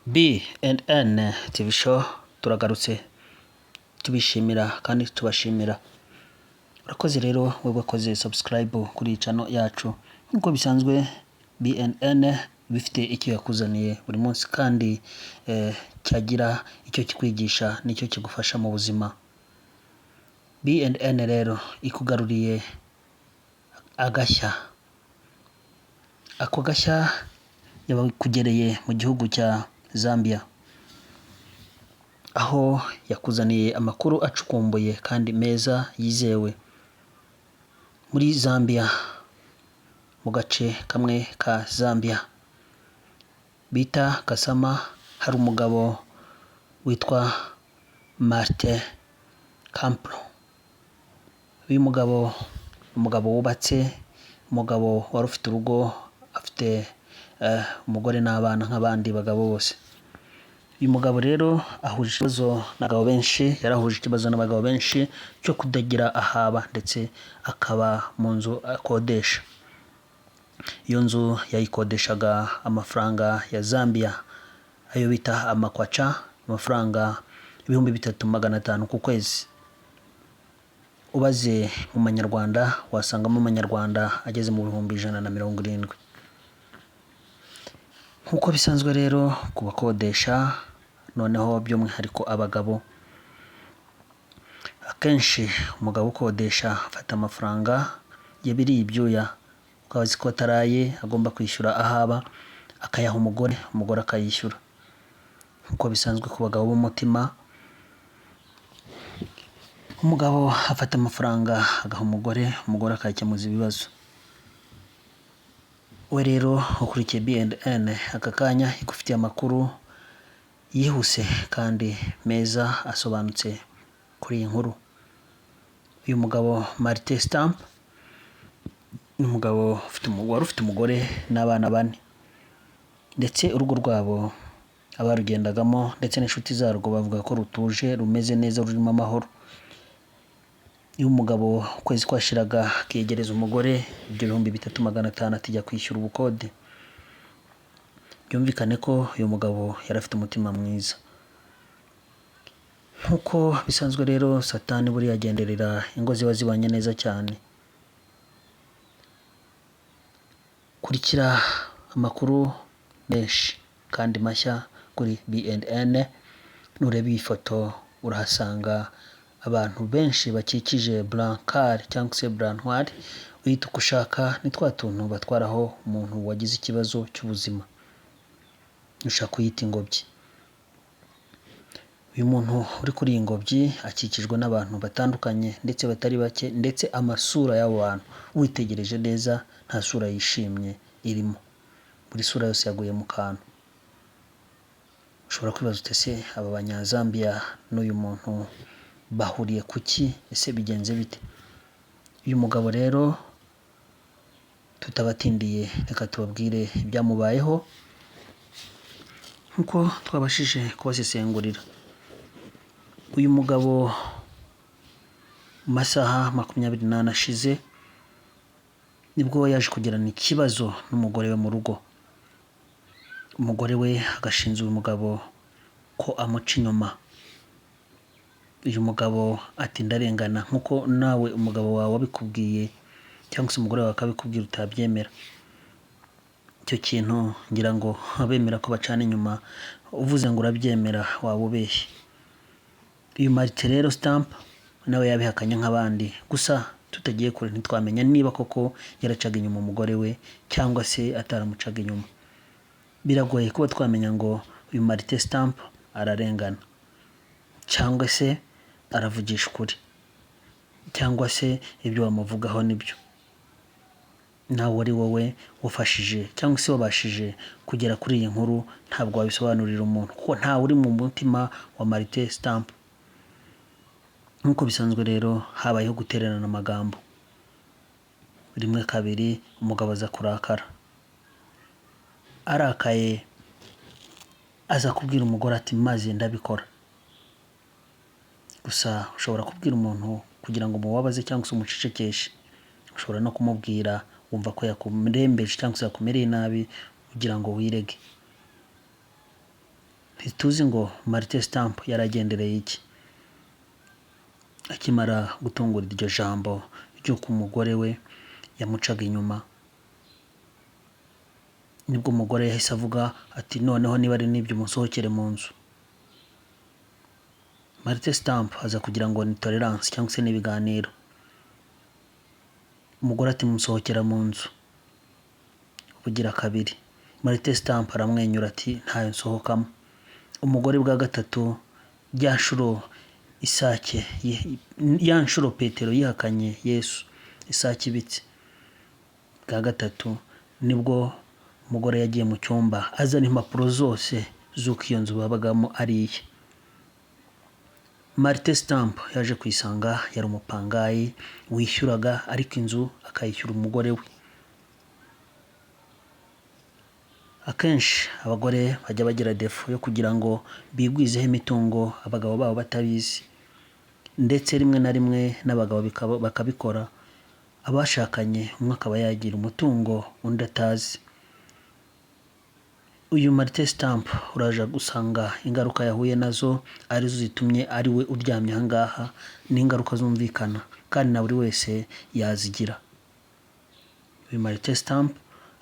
B&N TV show turagarutse tubishimira kandi tubashimira. Urakoze rero wowe wakoze subscribe kuri channel yacu. Nkuko bisanzwe B&N bifite icyo yakuzaniye buri munsi kandi cyagira icyo kikwigisha nicyo kigufasha mu buzima. B&N rero ikugaruriye agashya. Ako gashya yabakugereye mu gihugu cya Zambia, aho yakuzaniye amakuru acukumbuye kandi meza yizewe. Muri Zambia, mu gace kamwe ka Zambia bita Kasama, hari umugabo witwa Martin Kamplo. Uyu mugabo wubatse, umugabo wari ufite urugo, afite umugore n'abana nk'abandi bagabo bose. Uyu mugabo rero ahuje ikibazo n'abagabo benshi, yarahuje ikibazo n'abagabo benshi cyo kudagira ahaba ndetse akaba mu nzu akodesha. Iyo nzu yayikodeshaga amafaranga ya Zambia, ayo bita amakwacha, amafaranga 3,500 ku kwezi. Ubaze mu manyarwanda wasangamo amanyarwanda ageze mu 170. Nkuko bisanzwe rero kubakodesha, noneho by'umwihariko abagabo, akenshi umugabo ukodesha afata amafaranga yabiri ibyuya, ukabazi ko ataraye agomba kwishyura ahaba, akayaha umugore akayishyura. Nkuko bisanzwe ku bagabo b'umutima, umugabo afata amafaranga agaha umugore akakemuza ibibazo. We rero ukurikiye B&N aka kanya igufitiye amakuru yihuse kandi meza asobanutse kuri iyi nkuru. Uyu mugabo Martin Stamp ni umugabo ufite umugore n'abana 4, ndetse urugo rwabo abarugendagamo ndetse n'inshuti zarwo bavuga ko rutuje, rumeze neza, rurimo amahoro. Uyu mugabo kwezi kwashiraga akiyegereza umugore ibyo 3,500 atijya kwishyura ubukode. Byumvikane ko uyu mugabo yari afite umutima mwiza. Nkuko bisanzwe rero Satani buri yagenderera ingo ziba zibanye neza cyane. Kurikira amakuru menshi kandi mashya kuri B&N. Nureba iyi foto urahasanga abantu benshi bakikije brancard cyangwa se branchoir, uhita uko ushaka ni twa tuntu batwaraho umuntu wagize ikibazo cy'ubuzima, ushaka kuyita ingobyi. Uyu muntu uri kuri iyi ngobyi akikijwe n'abantu batandukanye ndetse batari bake, ndetse amasura y'abo bantu witegereje neza nta sura yishimye irimo, buri sura yose yaguye mu kantu. Ushobora kwibaza ute se aba banyazambia n'uyu muntu bahuriye kuki, ese bigenze bite? Uyu mugabo rero tutabatindiye reka tubabwire ibyamubayeho nkuko twabashije kubasesengurira. Uyu mugabo mu masaha 28 ashize nibwo yaje kugirana ikibazo n'umugore we mu rugo. Umugore we agashinja uyu mugabo ko amuca inyuma. Uyu mugabo ati ndarengana, nkuko nawe umugabo wawe wabikubwiye cyangwa se umugore wawe akabikubwira utabyemera. Icyo kintu ngira ngo abemera ko bacana inyuma, uvuze ngo urabyemera waba ubeshye. Uyu Martin rero Stamp nawe yabihakanye nk'abandi, gusa tutagiye kure ntitwamenya niba koko yaracaga inyuma umugore we cyangwa se ataramucaga inyuma. Biragoye kuba twamenya ngo uyu Martin Stamp ararengana cyangwa se aravugisha ukuri, cyangwa se ibyo bamuvugaho nibyo. Nawe ari wowe wafashije cyangwa se wabashije kugera kuri iyi nkuru, ntabwo wabisobanurira umuntu kuko ntawe uri mu mutima wa Martin Stamp. Nkuko bisanzwe rero habayeho gutererana amagambo. Rimwe kabiri umugabo aza kurakara, arakaye aza kubwira umugore ati maze ndabikora. Gusa ushobora kubwira umuntu kugira ngo umubabaze cyangwa se umucecekeshe. Ushobora no kumubwira wumva ko yakumurembeje cyangwa se yakumereye nabi kugira ngo wirege. ntituzi ngo Martin Stamp yaragendereye iki akimara gutungura iryo jambo ry'uko umugore we yamucaga inyuma. Nibwo umugore yahise avuga ati noneho niba ari n'ibyo musohokere mu nzu. Martin Stamp aza kugira ngo ni tolerance cyangwa se n'ibiganiro. Umugore ati musohokera mu nzu. Bugira kabiri Martin Stamp aramwenyura ati ntayo nsohokamo. Umugore bwa gatatu ya nshuro Petero yihakanye Yesu isake ibitse. Bwa gatatu nibwo umugore yagiye mu cyumba azana impapuro zose z'uko iyo nzu babagamo ari iye. Martin Stamp yaje kwisanga yari umupangayi wishyuraga ariko inzu akayishyura umugore we. Akenshi abagore bajya bagira defo yo kugira ngo bigwizeho imitungo abagabo babo batabizi, ndetse rimwe na rimwe n'abagabo bakabikora. Abashakanye umwe akaba yagira umutungo undi atazi. Uyu Martin Stamp uraje gusanga ingaruka yahuye nazo arizo zitumye ari we uryamye ahangaha, n'ingaruka zumvikana kandi na buri wese yazigira. Uyu Martin Stamp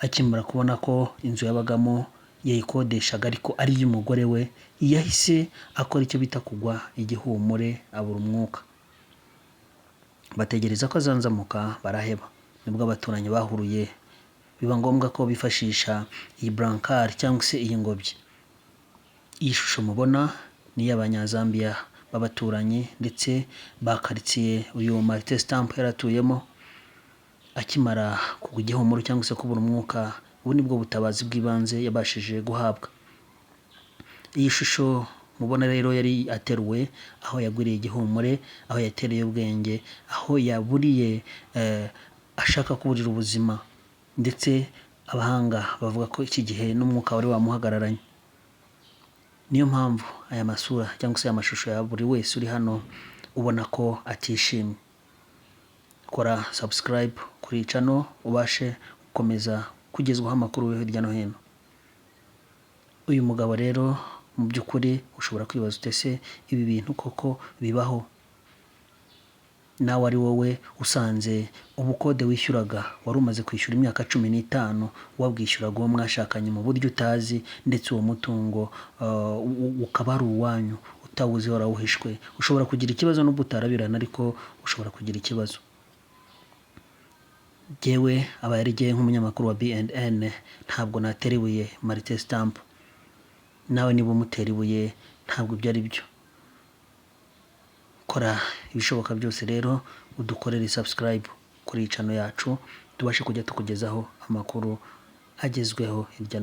akimara kubona ko inzu yabagamo yayikodeshaga ariko ari iy'umugore we, yahise akora icyo bita kugwa igihumure abura umwuka. Bategereza ko azanzamuka baraheba. Nibwo abaturanyi bahuruye biba ngombwa ko bifashisha iyi brancard cyangwa se iyi ngobyi. Iyi shusho mubona ni iy'Abanyazambiya b'abaturanyi ndetse bakaritsiye uyu Martin Stamp yaratuyemo. Akimara kugwa igihumuro cyangwa se kubura umwuka, ubu nibwo butabazi bw'ibanze yabashije guhabwa. Iyi shusho mubona rero yari ateruwe aho yagwiriye igihumure, aho yatereye ubwenge, aho yaburiye ashaka kuburira ubuzima, ndetse abahanga bavuga ko iki gihe n'umwuka wari wamuhagararanye. Niyo mpamvu aya masura cyangwa se amashusho ya buri wese uri hano ubona ko atishimye. Kora subscribe kuri channel ubashe gukomeza kugezwaho amakuru hirya no hino. Uyu mugabo rero mu by'ukuri ushobora kwibaza utese ibi bintu koko bibaho? Nawe ari wowe usanze ubukode wishyuraga wari umaze kwishyura imyaka 15 wabwishyuraga uwo mwashakanye mu buryo utazi, ndetse uwo mutungo ukaba ari uwanyu utawuzi warawuhishwe. Ushobora kugira ikibazo n'ubwo utarabirana, ariko ushobora kugira ikibazo. Jewe abayarigiye nk'umunyamakuru wa BNN ntabwo nateribuye Martin Stamp. Nawe niba umuteribuye ntabwo ibyo ari byo. Kora ibishoboka byose rero udukorere subscribe kuri channel yacu, tubashe kujya tukugezaho amakuru agezweho hirya